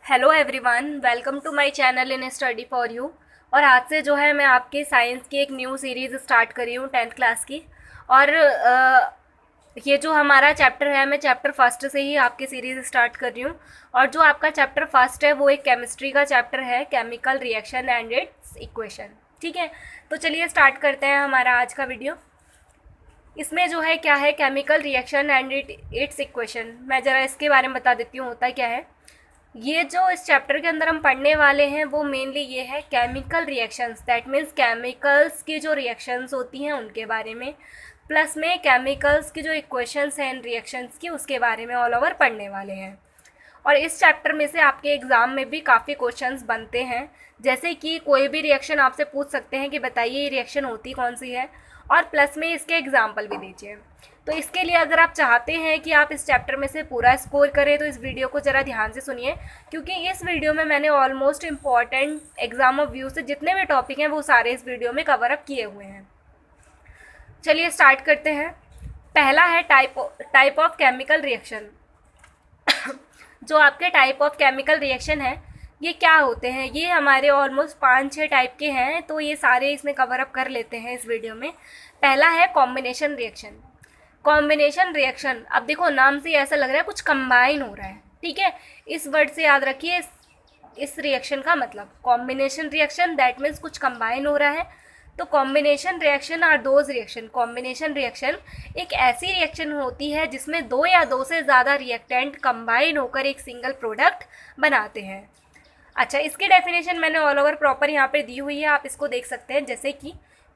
Hello everyone, welcome to my channel in study for you. और आज से जो है मैं आपके साइंस की एक न्यू सीरीज़ स्टार्ट कर रही हूँ 10th क्लास की। और ये जो हमारा चैप्टर है, मैं चैप्टर फर्स्ट से ही आपकी सीरीज़ स्टार्ट कर रही हूँ। और जो आपका चैप्टर फर्स्ट है वो एक केमिस्ट्री का चैप्टर है, chemical reaction and it's equation. ठीक है, तो चलिए स्टार्ट करते हैं हमारा आज का वीडियो। इसमें जो है क्या है, chemical reaction and it's equation. मैं ज़रा इसके बारे में बता देती हूँ होता क्या है। ये जो इस चैप्टर के अंदर हम पढ़ने वाले हैं वो मेनली ये है chemical reactions, that means chemicals की जो रिएक्शंस होती हैं उनके बारे में, प्लस में केमिकल्स की जो इक्वेशंस हैं इन रिएक्शंस की उसके बारे में ऑल ओवर पढ़ने वाले हैं। और इस चैप्टर में से आपके एग्ज़ाम में भी काफ़ी क्वेश्चंस बनते हैं, जैसे कि कोई भी रिएक्शन आपसे पूछ सकते हैं कि बताइए ये रिएक्शन होती कौन सी है, और प्लस में इसके एग्जाम्पल भी दीजिए। तो इसके लिए अगर आप चाहते हैं कि आप इस चैप्टर में से पूरा स्कोर करें तो इस वीडियो को ज़रा ध्यान से सुनिए, क्योंकि इस वीडियो में मैंने almost important exam of view से जितने भी टॉपिक हैं वो सारे इस वीडियो में कवर अप किए हुए हैं। चलिए स्टार्ट करते हैं। पहला है टाइप ऑफ केमिकल रिएक्शन। जो आपके टाइप ऑफ केमिकल रिएक्शन है ये क्या होते हैं, ये हमारे ऑलमोस्ट 5-6 टाइप के हैं, तो ये सारे इसमें कवर अप कर लेते हैं इस वीडियो में। पहला है कॉम्बिनेशन रिएक्शन। कॉम्बिनेशन रिएक्शन, अब देखो नाम से ऐसा लग रहा है कुछ कंबाइन हो रहा है, ठीक है। इस वर्ड से याद रखिए इस रिएक्शन का मतलब कॉम्बिनेशन रिएक्शन, दैट मीन्स कुछ कंबाइन हो रहा है। तो combination reaction are those reaction, combination reaction एक ऐसी रिएक्शन होती है जिसमें दो या दो से ज़्यादा रिएक्टेंट कंबाइन होकर एक सिंगल प्रोडक्ट बनाते हैं। अच्छा, इसकी डेफिनेशन मैंने ऑल ओवर प्रॉपर यहाँ पे दी हुई है, आप इसको देख सकते हैं। जैसे कि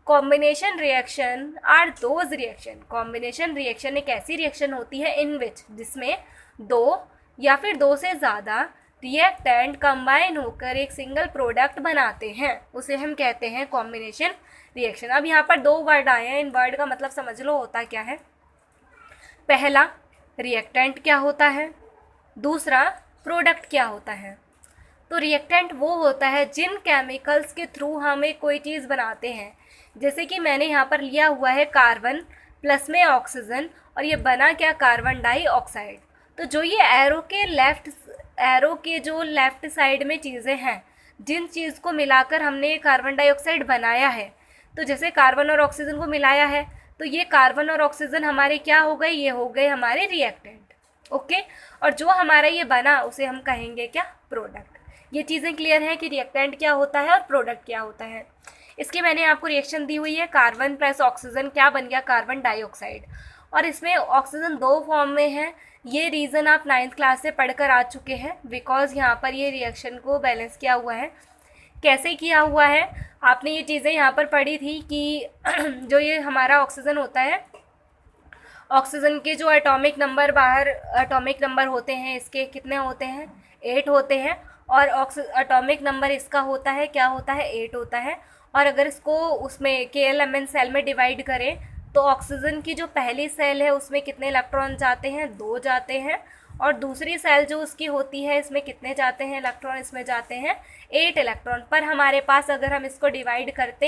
combination reaction are those reaction, combination reaction एक ऐसी रिएक्शन होती है इन विच जिसमें दो या फिर दो से ज़्यादा रिएक्टेंट कंबाइन होकर एक सिंगल प्रोडक्ट बनाते हैं, उसे हम कहते हैं कॉम्बिनेशन रिएक्शन। अब यहाँ पर दो वर्ड आए हैं, इन वर्ड का मतलब समझ लो होता क्या है। पहला रिएक्टेंट क्या होता है, दूसरा प्रोडक्ट क्या होता है। तो रिएक्टेंट वो होता है जिन केमिकल्स के थ्रू हमें कोई चीज़ बनाते हैं, जैसे कि मैंने यहाँ पर लिया हुआ है कार्बन प्लस में ऑक्सीजन, और ये बना क्या, कार्बन डाइऑक्साइड। तो जो ये एरो के जो लेफ्ट साइड में चीज़ें हैं, जिन चीज़ को मिलाकर हमने कार्बन डाइऑक्साइड बनाया है, तो जैसे कार्बन और ऑक्सीजन को मिलाया है तो ये कार्बन और ऑक्सीजन हमारे क्या हो गए, ये हो गए हमारे रिएक्टेंट। ओके, और जो हमारा ये बना उसे हम कहेंगे क्या, प्रोडक्ट। ये चीज़ें क्लियर हैं कि रिएक्टेंट क्या होता है और प्रोडक्ट क्या होता है। इसकी मैंने आपको रिएक्शन दी हुई है, कार्बन प्लस ऑक्सीजन क्या बन गया, कार्बन डाइऑक्साइड। और इसमें ऑक्सीजन दो फॉर्म में है, ये रीज़न आप 9th क्लास से पढ़कर आ चुके हैं, बिकॉज यहाँ पर ये रिएक्शन को बैलेंस किया हुआ है। कैसे किया हुआ है, आपने ये चीज़ें यहाँ पर पढ़ी थी कि जो ये हमारा ऑक्सीजन होता है, ऑक्सीजन के जो एटॉमिक नंबर बाहर एटॉमिक नंबर होते हैं इसके कितने होते हैं, 8 होते हैं। और एटॉमिक नंबर इसका होता है क्या होता है, 8 होता है। और अगर इसको उसमें KLMN सेल में डिवाइड करें तो ऑक्सीजन की जो पहली सेल है उसमें कितने इलेक्ट्रॉन जाते हैं, 2 जाते हैं। और दूसरी सेल जो उसकी होती है इसमें कितने जाते हैं इलेक्ट्रॉन, इसमें जाते हैं 8 इलेक्ट्रॉन। पर हमारे पास अगर हम इसको डिवाइड करते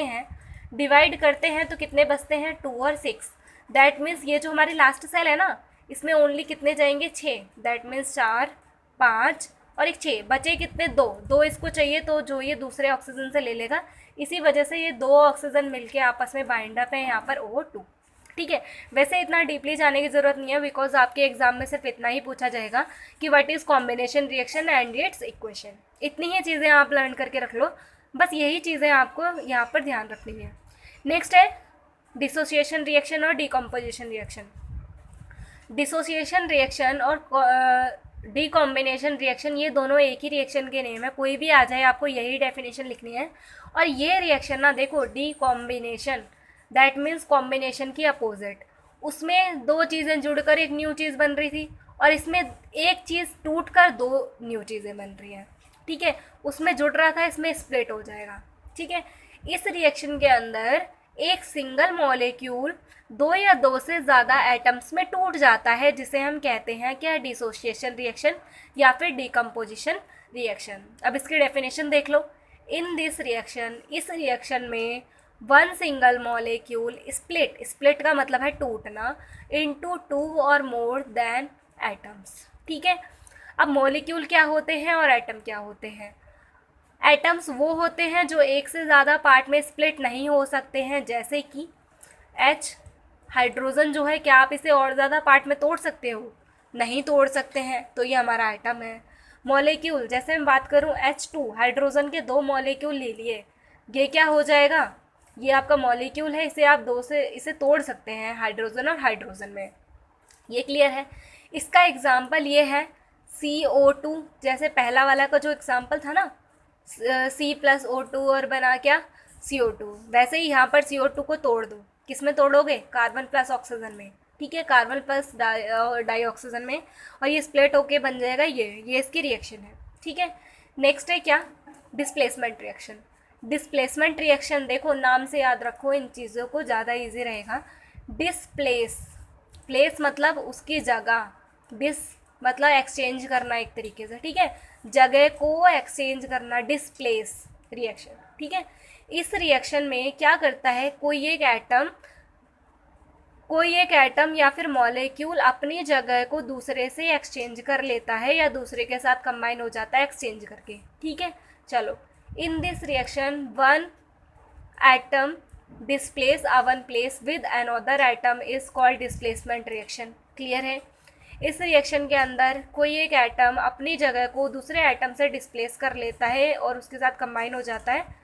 हैं तो कितने बचते हैं, 2 और 6। दैट मीन्स ये जो हमारी लास्ट सेल है ना, इसमें ओनली कितने जाएंगे, 6। दैट मीन्स 4, 5 और एक 6, बचे कितने, 2 इसको चाहिए तो जो ये दूसरे ऑक्सीजन से ले लेगा। इसी वजह से ये 2 ऑक्सीजन मिलके आपस में बाइंड अप है यहाँ पर O2। ठीक है, वैसे इतना डीपली जाने की ज़रूरत नहीं है, बिकॉज आपके एग्जाम में सिर्फ इतना ही पूछा जाएगा कि what is combination reaction and it's equation. इतनी ही चीज़ें आप लर्न करके रख लो, बस यही चीज़ें आपको यहाँ पर ध्यान रखनी है। नेक्स्ट है डिसोसिएशन रिएक्शन और डीकम्पोजिशन रिएक्शन। डिसोसिएशन रिएक्शन और डीकॉम्बिनेशन रिएक्शन, ये दोनों एक ही रिएक्शन के नेम है, कोई भी आ जाए आपको यही डेफिनेशन लिखनी है। और ये रिएक्शन ना देखो, डीकॉम्बिनेशन दैट मीन्स कॉम्बिनेशन की अपोजिट, उसमें दो चीज़ें जुड़कर एक न्यू चीज़ बन रही थी, और इसमें एक चीज़ टूटकर दो न्यू चीज़ें बन रही हैं। ठीक है, उसमें जुड़ रहा था, इसमें स्प्लिट हो जाएगा। ठीक है, इस रिएक्शन के अंदर एक सिंगल मॉलिक्यूल 2 या 2 से ज़्यादा एटम्स में टूट जाता है, जिसे हम कहते हैं क्या, डिसोसिएशन रिएक्शन या फिर डीकम्पोजिशन रिएक्शन। अब इसकी डेफिनेशन देख लो। इन दिस रिएक्शन, इस रिएक्शन में वन सिंगल मॉलिक्यूल स्प्लिट का मतलब है टूटना, इनटू 2 और मोर देन एटम्स। ठीक है, अब मॉलिक्यूल क्या होते हैं और एटम क्या होते हैं? एटम्स वो होते हैं जो एक से ज़्यादा पार्ट में स्प्लिट नहीं हो सकते हैं, जैसे कि H। हाइड्रोजन जो है, क्या आप इसे और ज़्यादा पार्ट में तोड़ सकते हो? नहीं तोड़ सकते हैं, तो ये हमारा एटम है। मॉलिक्यूल, जैसे मैं बात करूँ H2, हाइड्रोजन के 2 मॉलिक्यूल ले लिए, ये क्या हो जाएगा? ये आपका मॉलिक्यूल है, इसे आप इसे तोड़ सकते हैं हाइड्रोजन और हाइड्रोजन में। ये क्लियर है? इसका एग्जाम्पल ये है CO2, जैसे पहला वाला का जो एग्जाम्पल था ना, C+O2 और बना क्या CO2, वैसे ही यहाँ पर CO2 को तोड़ दो। किस में तोड़ोगे? कार्बन प्लस ऑक्सीजन में। ठीक है, कार्बन प्लस डाइऑक्सीजन में, और ये स्प्लिट होके बन जाएगा ये इसकी रिएक्शन है। ठीक है, नेक्स्ट है क्या? Displacement reaction. डिस्प्लेसमेंट रिएक्शन देखो, नाम से याद रखो इन चीज़ों को, ज़्यादा इजी रहेगा। डिस्प्लेस, प्लेस मतलब उसकी जगह, डिस मतलब एक्सचेंज करना एक तरीके से। ठीक है, जगह को एक्सचेंज करना, डिस्प्लेस रिएक्शन। ठीक है, इस रिएक्शन में क्या करता है, कोई एक एटम या फिर मॉलिक्यूल अपनी जगह को दूसरे से एक्सचेंज कर लेता है या दूसरे के साथ कंबाइन हो जाता है एक्सचेंज करके। ठीक है, चलो, इन this reaction one atom displace a one place with another atom is called displacement reaction. Clear है? इस रिएक्शन के अंदर कोई एक एटम अपनी जगह को दूसरे एटम से डिस्प्लेस कर लेता है और उसके साथ कंबाइन हो जाता है।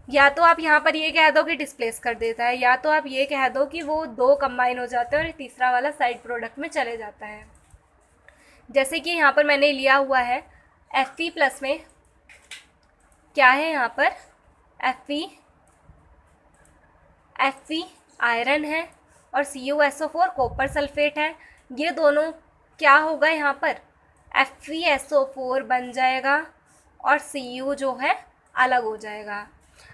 या तो आप यहाँ पर ये कह दो कि डिस्प्लेस कर देता है, या तो आप ये कह दो कि वो दो कंबाइन हो जाते हैं और तीसरा वाला साइड प्रोडक्ट में चले जाता है। जैसे कि यहाँ पर मैंने लिया हुआ है Fe प्लस में क्या है, यहाँ पर Fe आयरन है और CuSO4 कॉपर सल्फेट है। ये दोनों क्या होगा, यहाँ पर FeSO4 बन जाएगा और Cu जो है अलग हो जाएगा।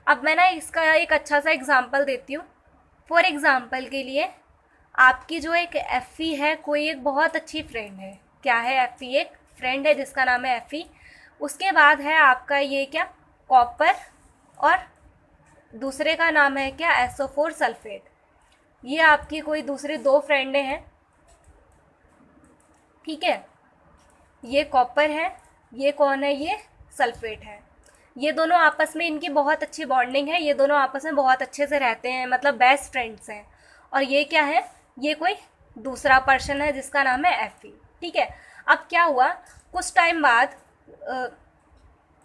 अब मैं ना इसका एक अच्छा सा एग्जांपल देती हूँ। फॉर एग्जांपल के लिए, आपकी जो एक Fe है, कोई एक बहुत अच्छी फ्रेंड है। क्या है? Fe एक फ्रेंड है जिसका नाम है Fe। उसके बाद है आपका ये क्या, कॉपर, और दूसरे का नाम है क्या, SO4 सल्फेट। ये आपकी कोई दूसरी दो फ्रेंडें हैं। ठीक है, ये कॉपर है, ये कौन है, ये सल्फेट है। ये दोनों आपस में, इनकी बहुत अच्छी बॉन्डिंग है, ये दोनों आपस में बहुत अच्छे से रहते हैं, मतलब बेस्ट फ्रेंड्स हैं। और ये क्या है, ये कोई दूसरा पर्सन है जिसका नाम है Fe। ठीक है, अब क्या हुआ, कुछ टाइम बाद,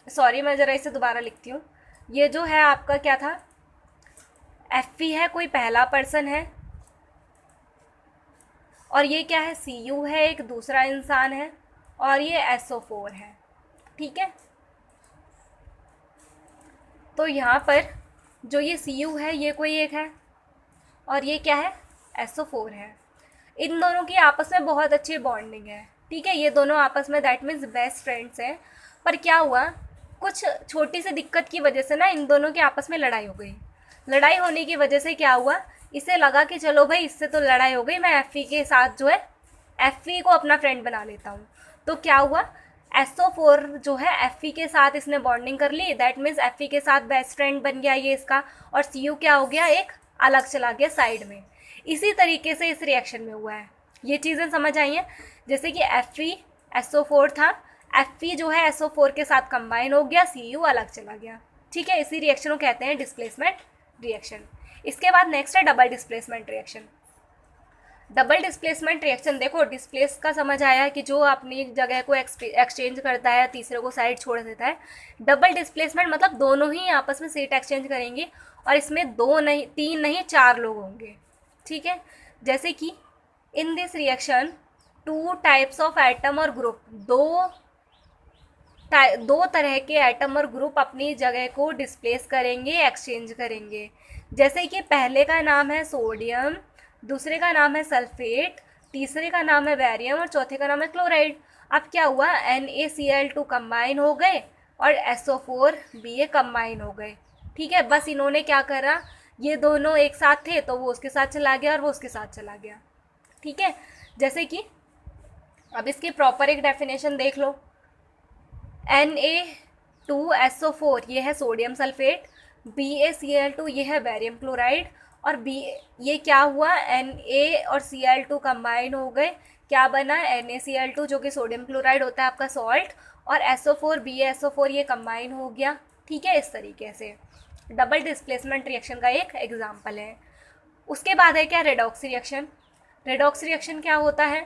सॉरी मैं ज़रा इसे दोबारा लिखती हूँ। ये जो है आपका क्या था, Fe है, कोई पहला पर्सन है, और ये क्या है, Cu है, एक दूसरा इंसान है, और ये SO4 है। ठीक है, तो यहाँ पर जो ये Cu है, ये कोई एक है, और ये क्या है, SO4 है। इन दोनों की आपस में बहुत अच्छी बॉन्डिंग है। ठीक है, ये दोनों आपस में, दैट मीन्स बेस्ट फ्रेंड्स हैं। पर क्या हुआ, कुछ छोटी सी दिक्कत की वजह से ना इन दोनों की आपस में लड़ाई हो गई। लड़ाई होने की वजह से क्या हुआ, इसे लगा कि चलो भाई, इससे तो लड़ाई हो गई, मैं Fe के साथ जो है, Fe को अपना फ्रेंड बना लेता हूँ। तो क्या हुआ, SO4 जो है Fe के साथ इसने बॉन्डिंग कर ली, दैट मीन्स Fe के साथ बेस्ट फ्रेंड बन गया ये इसका, और Cu क्या हो गया, एक अलग चला गया साइड में। इसी तरीके से इस रिएक्शन में हुआ है। ये चीज़ें समझ आई हैं? जैसे कि Fe SO4 था, Fe जो है SO4 के साथ कंबाइन हो गया, Cu अलग चला गया। ठीक है, इसी रिएक्शन को कहते हैं डिस्प्लेसमेंट रिएक्शन। इसके बाद नेक्स्ट है double displacement reaction. Double displacement reaction, देखो डिस्प्लेस का समझ आया कि जो अपनी जगह को एक्सचेंज करता है, तीसरे को साइड छोड़ देता है। डबल डिस्प्लेसमेंट मतलब दोनों ही आपस में सीट एक्सचेंज करेंगे, और इसमें दो नहीं, तीन नहीं, चार लोग होंगे। ठीक है, जैसे कि इन this reaction two types of atom और ग्रुप, दो तरह के एटम और ग्रुप अपनी जगह को डिस्प्लेस करेंगे, एक्सचेंज करेंगे। जैसे कि पहले का नाम है सोडियम, दूसरे का नाम है सल्फेट, तीसरे का नाम है बैरियम और चौथे का नाम है क्लोराइड। अब क्या हुआ, NaCl2 कंबाइन हो गए और SO4 भी कंबाइन हो गए। ठीक है, बस इन्होंने क्या करा, ये दोनों एक साथ थे तो वो उसके साथ चला गया और वो उसके साथ चला गया। ठीक है, जैसे कि अब इसकी प्रॉपर एक डेफिनेशन देख लो। Na2SO4 ये है सोडियम सल्फेट, BaCl2 ये है बैरियम क्लोराइड, और ये क्या हुआ, Na और Cl2 कंबाइन हो गए, क्या बना, NaCl2 जो कि सोडियम क्लोराइड होता है आपका सॉल्ट, और SO4 BaSO4 ये कंबाइन हो गया। ठीक है, इस तरीके से डबल डिस्प्लेसमेंट रिएक्शन का एक एग्जाम्पल है। उसके बाद है क्या, रेडॉक्स रिएक्शन। रेडॉक्स रिएक्शन क्या होता है,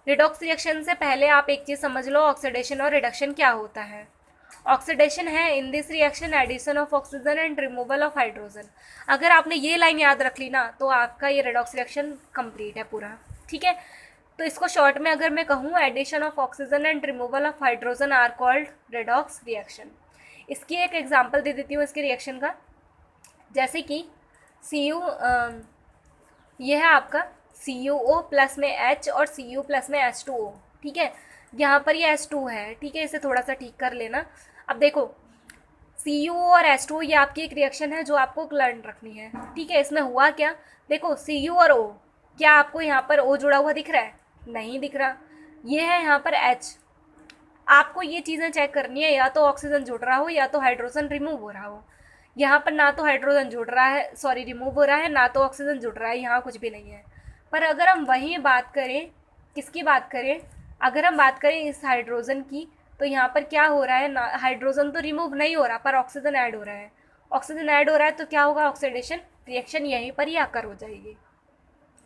रेडॉक्स रिएक्शन से पहले आप एक चीज़ समझ लो, ऑक्सीडेशन और रिडक्शन क्या होता है। ऑक्सीडेशन है in this reaction addition of oxygen and removal of hydrogen. अगर आपने ये लाइन याद रख ली ना तो आपका ये रेडॉक्स रिएक्शन कंप्लीट है पूरा। ठीक है, तो इसको शॉर्ट में अगर मैं कहूँ, addition of oxygen and removal of hydrogen are called redox reaction. इसकी एक एग्जांपल दे देती हूँ इसके रिएक्शन का। जैसे कि Cu ये है आपका CuO प्लस में H और Cu प्लस में H2O। ठीक है, यहाँ पर ये H2 है। ठीक है, इसे थोड़ा सा ठीक कर लेना। अब देखो CuO और H2O ये आपकी एक रिएक्शन है जो आपको लर्न रखनी है। ठीक है, इसमें हुआ क्या, देखो Cu और O, क्या आपको यहाँ पर O जुड़ा हुआ दिख रहा है, नहीं दिख रहा। ये है यहाँ पर H। आपको ये चीज़ें चेक करनी है, या तो ऑक्सीजन जुड़ रहा हो या तो हाइड्रोजन रिमूव हो रहा हो। यहाँ पर ना तो हाइड्रोजन जुड़ रहा है, सॉरी रिमूव हो रहा है, ना तो ऑक्सीजन जुड़ रहा है, यहाँ कुछ भी नहीं है। पर अगर हम वहीं बात करें, किसकी बात करें, अगर हम बात करें इस हाइड्रोजन की, तो यहाँ पर क्या हो रहा है ना, हाइड्रोजन तो रिमूव नहीं हो रहा पर ऑक्सीजन ऐड हो रहा है। ऑक्सीजन ऐड हो रहा है तो क्या होगा, ऑक्सीडेशन रिएक्शन यहीं पर ही आकर हो जाएगी।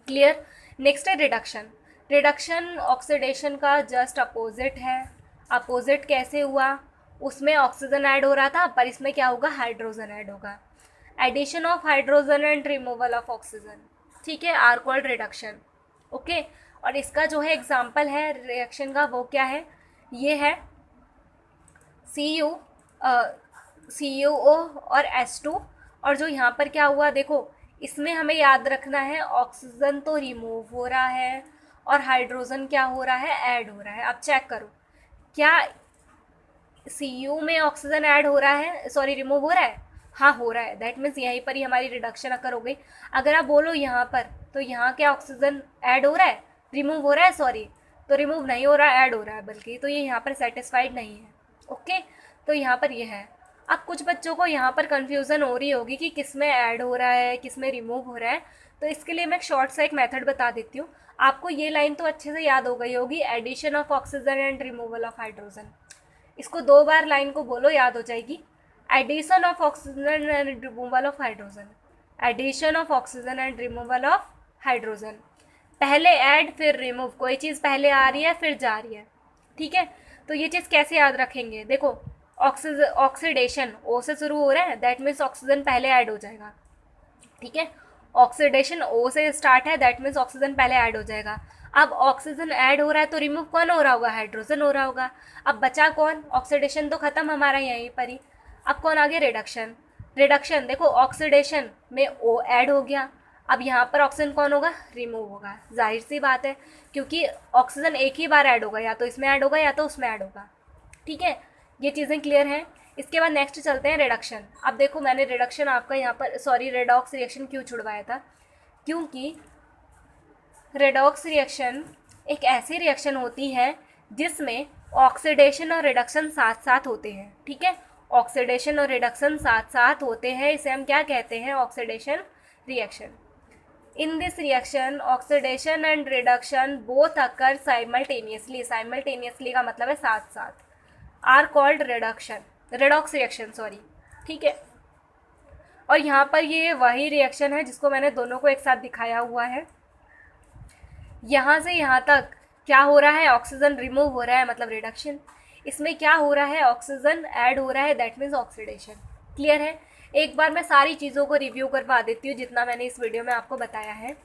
क्लियर। नेक्स्ट है रिडक्शन। रिडक्शन ऑक्सीडेशन का जस्ट अपोजिट है। अपोजिट कैसे हुआ, उसमें ऑक्सीजन ऐड हो रहा था पर इसमें क्या होगा, हाइड्रोजन ऐड होगा। Addition of hydrogen and removal of oxygen, ठीक है, आर कॉल्ड रिडक्शन। ओके, और इसका जो है एग्जाम्पल है रिएक्शन का वो क्या है, ये है CuO और H2, और जो यहाँ पर क्या हुआ देखो, इसमें हमें याद रखना है ऑक्सीजन तो रिमूव हो रहा है और हाइड्रोजन क्या हो रहा है, ऐड हो रहा है। अब चेक करो, क्या Cu में ऑक्सीजन ऐड हो रहा है, सॉरी रिमूव हो रहा है, हाँ हो रहा है। दैट मीन्स यहीं पर ही हमारी रिडक्शन अकर हो गई। अगर आप बोलो यहाँ पर, तो यहाँ क्या ऑक्सीजन ऐड हो रहा है, रिमूव हो रहा है, सॉरी तो रिमूव नहीं हो रहा है, ऐड हो रहा है बल्कि, तो ये यहाँ पर सेटिस्फाइड नहीं है। ओके, तो यहाँ पर ये है। अब कुछ बच्चों को यहाँ पर कन्फ्यूज़न हो रही होगी कि किस में ऐड हो रहा है, किस में रिमूव हो रहा है, तो इसके लिए मैं एक शॉर्ट सा एक मेथड बता देती हूँ। आपको ये लाइन तो अच्छे से याद हो गई होगी, addition of oxygen and removal of hydrogen. इसको 2 बार लाइन को बोलो, याद हो जाएगी। Addition of oxygen and removal of hydrogen, addition of oxygen and removal of hydrogen. पहले ऐड फिर रिमूव, कोई चीज़ पहले आ रही है फिर जा रही है। ठीक है, तो ये चीज़ कैसे याद रखेंगे, देखो ऑक्सीडेशन O से शुरू हो रहा है, दैट मीन्स ऑक्सीजन पहले ऐड हो जाएगा। ठीक है, ऑक्सीडेशन O से स्टार्ट है, दैट मीन्स ऑक्सीजन पहले ऐड हो जाएगा। अब ऑक्सीजन ऐड हो रहा है तो रिमूव कौन हो रहा होगा, हाइड्रोजन हो रहा होगा। अब बचा कौन, ऑक्सीडेशन तो खत्म हमारा यहीं पर ही। अब कौन आगे, रिडक्शन। रिडक्शन देखो ऑक्सीडेशन में O ऐड हो गया, अब यहाँ पर ऑक्सीजन कौन होगा, रिमूव होगा। जाहिर सी बात है, क्योंकि ऑक्सीजन एक ही बार ऐड होगा, या तो इसमें ऐड होगा या तो उसमें ऐड होगा। ठीक है, ये चीज़ें क्लियर हैं। इसके बाद नेक्स्ट चलते हैं रिडक्शन। अब देखो मैंने रिडक्शन आपका यहाँ पर, सॉरी रेडॉक्स रिएक्शन क्यों छुड़वाया था, क्योंकि रेडॉक्स रिएक्शन एक ऐसी रिएक्शन होती है जिसमें ऑक्सीडेशन और रिडक्शन साथ साथ होते हैं। ठीक है, ऑक्सीडेशन और रिडक्शन साथ साथ होते हैं, इसे हम क्या कहते हैं, oxidation reaction. In this reaction oxidation and reduction both occur simultaneously, simultaneously का मतलब है साथ साथ, are called reduction, redox reaction sorry. ठीक है, और यहाँ पर ये वही रिएक्शन है जिसको मैंने दोनों को एक साथ दिखाया हुआ है। यहाँ से यहाँ तक क्या हो रहा है, ऑक्सीजन रिमूव हो रहा है मतलब रिडक्शन। इसमें क्या हो रहा है, ऑक्सीजन ऐड हो रहा है, दैट मीन्स ऑक्सीडेशन। क्लियर है। एक बार मैं सारी चीज़ों को रिव्यू करवा देती हूँ जितना मैंने इस वीडियो में आपको बताया है।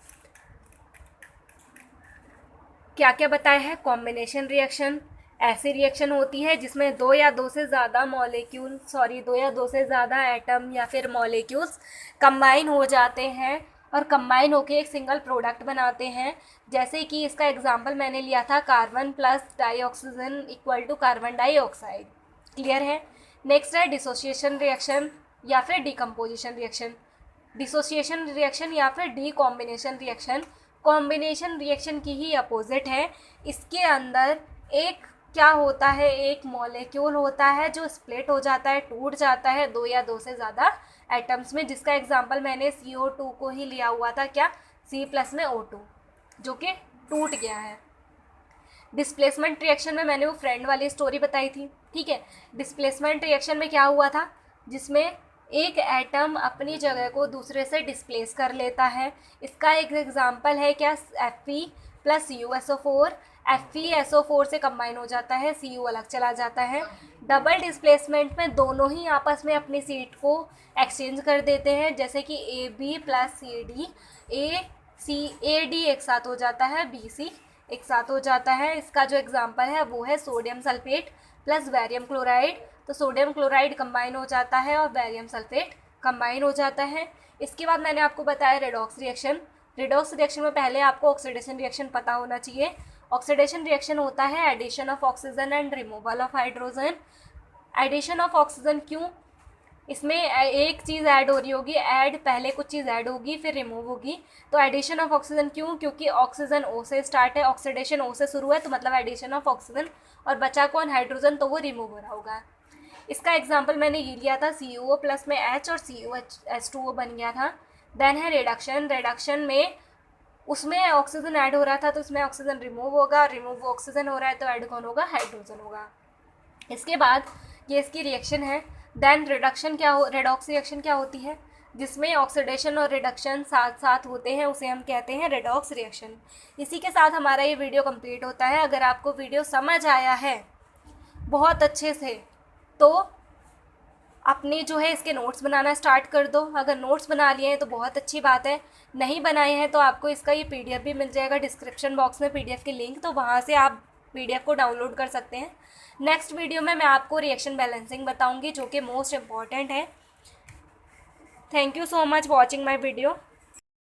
क्या क्या बताया है, कॉम्बिनेशन रिएक्शन ऐसी रिएक्शन होती है जिसमें 2 या 2 से ज़्यादा मॉलिक्यूल, सॉरी 2 या 2 से ज़्यादा एटम या फिर मॉलिक्यूल्स कंबाइन हो जाते हैं और कंबाइन होके एक सिंगल प्रोडक्ट बनाते हैं। जैसे कि इसका एग्जांपल मैंने लिया था carbon plus dioxygen equal to carbon dioxide. Clear है। नेक्स्ट है डिसोसिएशन रिएक्शन या फिर डिकम्पोजिशन रिएक्शन, डिसोसिएशन रिएक्शन या फिर डीकॉम्बिनेशन रिएक्शन। कॉम्बिनेशन रिएक्शन की ही अपोजिट है। इसके अंदर एक क्या होता है, एक मॉलिक्यूल होता है जो स्प्लिट हो जाता है, टूट जाता है 2 या 2 से ज़्यादा एटम्स में, जिसका एग्जांपल मैंने CO2 को ही लिया हुआ था, क्या C+ में O2 जो कि टूट गया है। डिस्प्लेसमेंट रिएक्शन में मैंने वो फ्रेंड वाली स्टोरी बताई थी, ठीक है। डिस्प्लेसमेंट रिएक्शन में क्या हुआ था, जिसमें एक एटम अपनी जगह को दूसरे से डिस्प्लेस कर लेता है। इसका एक एग्जांपल है क्या, Fe प्लस CuSO4, FeSO4 से कंबाइन हो जाता है, Cu अलग चला जाता है। डबल डिस्प्लेसमेंट में दोनों ही आपस में अपनी सीट को एक्सचेंज कर देते हैं, जैसे कि AB प्लस CD, AD एक साथ हो जाता है, BC एक साथ हो जाता है। इसका जो एग्जांपल है वो है sodium sulphate plus barium chloride. तो सोडियम क्लोराइड कंबाइन हो जाता है और बैरियम सल्फेट कंबाइन हो जाता है। इसके बाद मैंने आपको बताया रेडॉक्स रिएक्शन। रेडॉक्स रिएक्शन में पहले आपको ऑक्सीडेशन रिएक्शन पता होना चाहिए। ऑक्सीडेशन रिएक्शन होता है addition of oxygen and removal of hydrogen. Addition of oxygen क्यों, इसमें एक चीज़ ऐड हो रही होगी, पहले कुछ चीज़ ऐड होगी फिर रिमूव होगी। तो एडिशन ऑफ ऑक्सीजन क्यों, क्योंकि ऑक्सीजन O से स्टार्ट है, ऑक्सीडेशन O से शुरू है, तो मतलब एडिशन ऑफ ऑक्सीजन, और बचा कौन, हाइड्रोजन, तो वो रिमूव हो रहा होगा। इसका एग्जांपल मैंने ये लिया था, CuO प्लस में H और CuH2O बन गया था। देन है रिडक्शन। रिडक्शन में उसमें ऑक्सीजन ऐड हो रहा था तो उसमें ऑक्सीजन रिमूव होगा, रिमूव ऑक्सीजन हो रहा है तो ऐड कौन होगा, हाइड्रोजन होगा। इसके बाद ये इसकी रिएक्शन है। देन रिडक्शन क्या हो, रेडॉक्स रिएक्शन क्या होती है, जिसमें ऑक्सीडेशन और रिडक्शन साथ साथ होते हैं, उसे हम कहते हैं रेडॉक्स रिएक्शन। इसी के साथ हमारा ये वीडियो कंप्लीट होता है। अगर आपको वीडियो समझ आया है बहुत अच्छे से तो अपने जो है इसके नोट्स बनाना स्टार्ट कर दो। अगर नोट्स बना लिए हैं तो बहुत अच्छी बात है, नहीं बनाए हैं तो आपको इसका ये PDF भी मिल जाएगा डिस्क्रिप्शन बॉक्स में, PDF की लिंक, तो वहाँ से आप PDF को डाउनलोड कर सकते हैं। नेक्स्ट वीडियो में मैं आपको रिएक्शन बैलेंसिंग बताऊंगी, जो कि मोस्ट इम्पॉर्टेंट है। Thank you so much watching my video.